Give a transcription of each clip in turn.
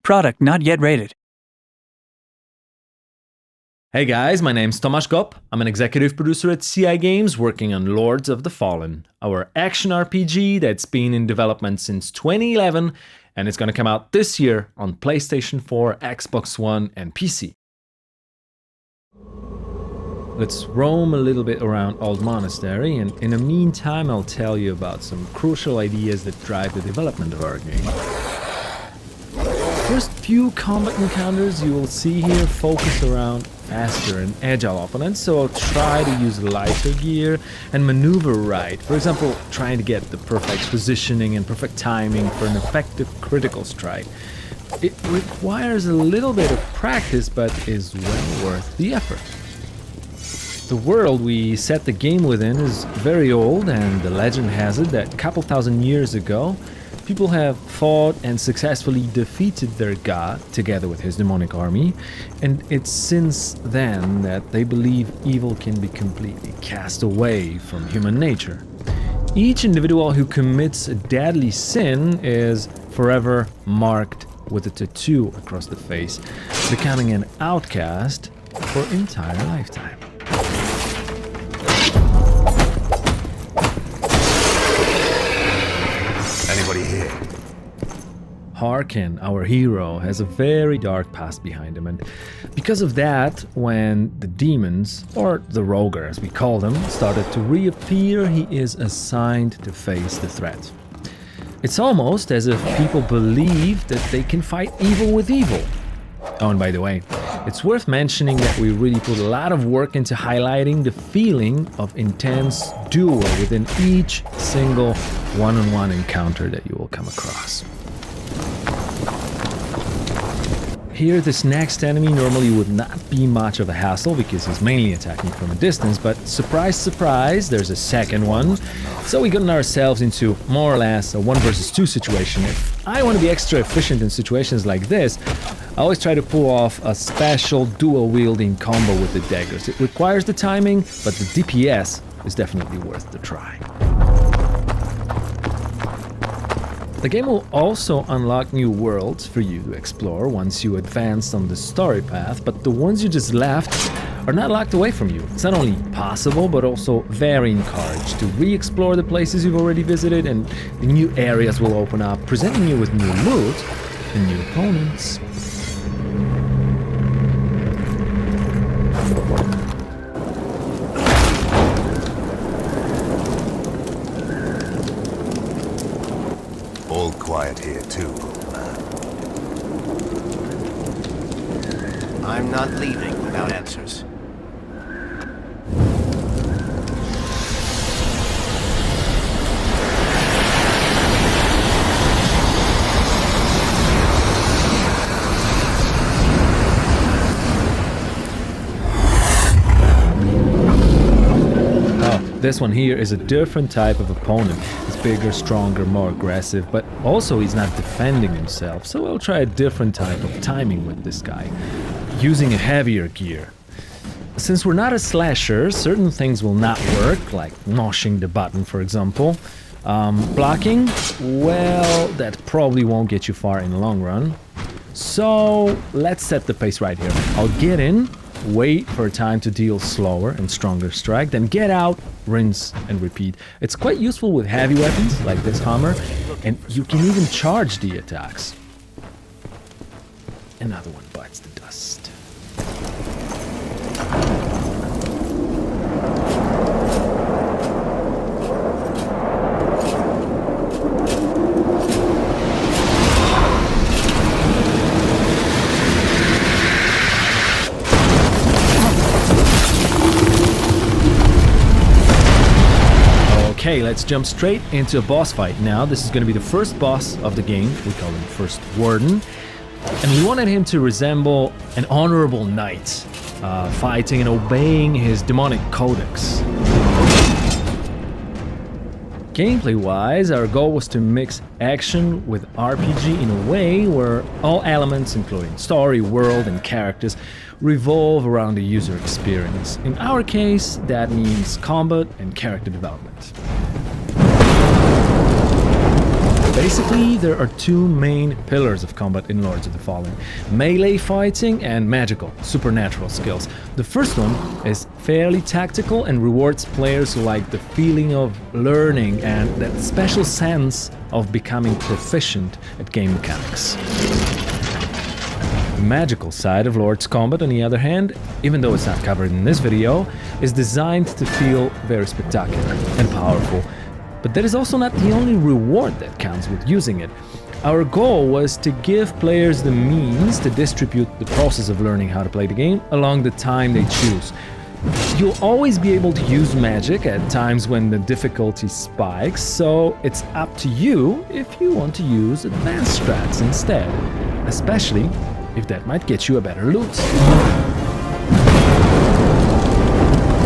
Product not yet rated. Hey guys, my name's Tomasz Gop. I'm an executive producer at CI Games working on Lords of the Fallen, our action RPG that's been in development since 2011 and it's gonna come out this year on PlayStation 4, Xbox One and PC. Let's roam a little bit around Old Monastery, and in the meantime I'll tell you about some crucial ideas that drive the development of our game. First few combat encounters you will see here focus around faster and agile opponents, so I'll try to use lighter gear and maneuver right. For example, trying to get the perfect positioning and perfect timing for an effective critical strike. It requires a little bit of practice, but is well worth the effort. The world we set the game within is very old, and the legend has it that a couple thousand years ago, people have fought and successfully defeated their god together with his demonic army, and it's since then that they believe evil can be completely cast away from human nature. Each individual who commits a deadly sin is forever marked with a tattoo across the face, becoming an outcast for an entire lifetime. Anybody here? Harkin, our hero, has a very dark past behind him, and because of that, when the demons, or the Roger as we call them, started to reappear, he is assigned to face the threat. It's almost as if people believe that they can fight evil with evil. Oh, and by the way, it's worth mentioning that we really put a lot of work into highlighting the feeling of intense duel within each single one-on-one encounter that you will come across. Here, this next enemy normally would not be much of a hassle because he's mainly attacking from a distance, but surprise, surprise, there's a second one. So we gotten ourselves into more or less a 1 versus 2 situation. If I want to be extra efficient in situations like this, I always try to pull off a special dual-wielding combo with the daggers. It requires the timing, but the DPS is definitely worth the try. The game will also unlock new worlds for you to explore once you advance on the story path, but the ones you just left are not locked away from you. It's not only possible, but also very encouraged to re-explore the places you've already visited, and the new areas will open up, presenting you with new loot and new opponents. All quiet here too, old man. I'm not leaving without answers. This one here is a different type of opponent. He's bigger, stronger, more aggressive, but also he's not defending himself, so we'll try a different type of timing with this guy, using a heavier gear. Since we're not a slasher, certain things will not work, like mashing the button, for example. Blocking, well, that probably won't get you far in the long run. So let's set the pace right here. I'll get in, wait for a time to deal slower and stronger strike, then get out, rinse and repeat. It's quite useful with heavy weapons like this hammer, and you can even charge the attacks. Another one bites the dust. Okay, let's jump straight into a boss fight now. This is going to be the first boss of the game. We call him first Warden. And we wanted him to resemble an honorable knight, fighting and obeying his demonic codex. Gameplay-wise, our goal was to mix action with RPG in a way where all elements, including story, world, and characters, revolve around the user experience. In our case, that means combat and character development. Basically, there are two main pillars of combat in Lords of the Fallen: melee fighting and magical, supernatural skills. The first one is fairly tactical and rewards players who like the feeling of learning and that special sense of becoming proficient at game mechanics. The magical side of Lord's combat, on the other hand, even though it's not covered in this video, is designed to feel very spectacular and powerful. But that is also not the only reward that counts with using it. Our goal was to give players the means to distribute the process of learning how to play the game along the time they choose. You'll always be able to use magic at times when the difficulty spikes, so it's up to you if you want to use advanced strats instead, especially if that might get you a better loot.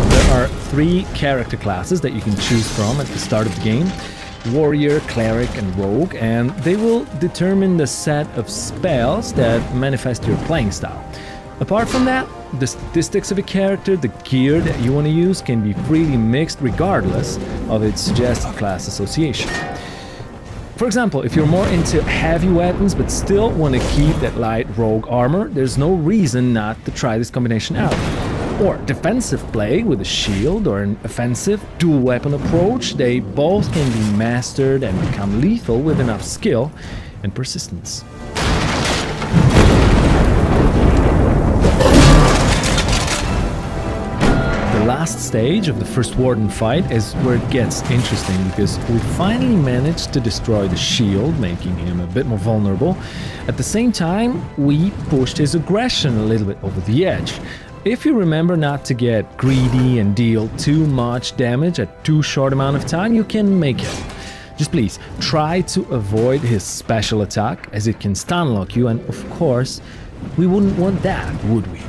There are 3 character classes that you can choose from at the start of the game: Warrior, Cleric and Rogue, and they will determine the set of spells that manifest your playing style. Apart from that, the statistics of a character, the gear that you want to use, can be freely mixed regardless of its suggested class association. For example, if you're more into heavy weapons but still want to keep that light rogue armor, there's no reason not to try this combination out. Or defensive play with a shield or an offensive dual weapon approach, they both can be mastered and become lethal with enough skill and persistence. The last stage of the first Warden fight is where it gets interesting, because we finally managed to destroy the shield, making him a bit more vulnerable. At the same time, we pushed his aggression a little bit over the edge. If you remember not to get greedy and deal too much damage at too short amount of time, you can make it. Just please try to avoid his special attack, as it can stun lock you, and of course, we wouldn't want that, would we?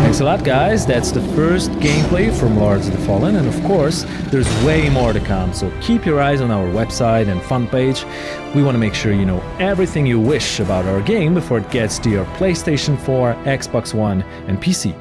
Thanks a lot, guys. That's the first gameplay from Lords of the Fallen, and of course, there's way more to come, so keep your eyes on our website and fun page. We want to make sure you know everything you wish about our game before it gets to your PlayStation 4, Xbox One, and PC.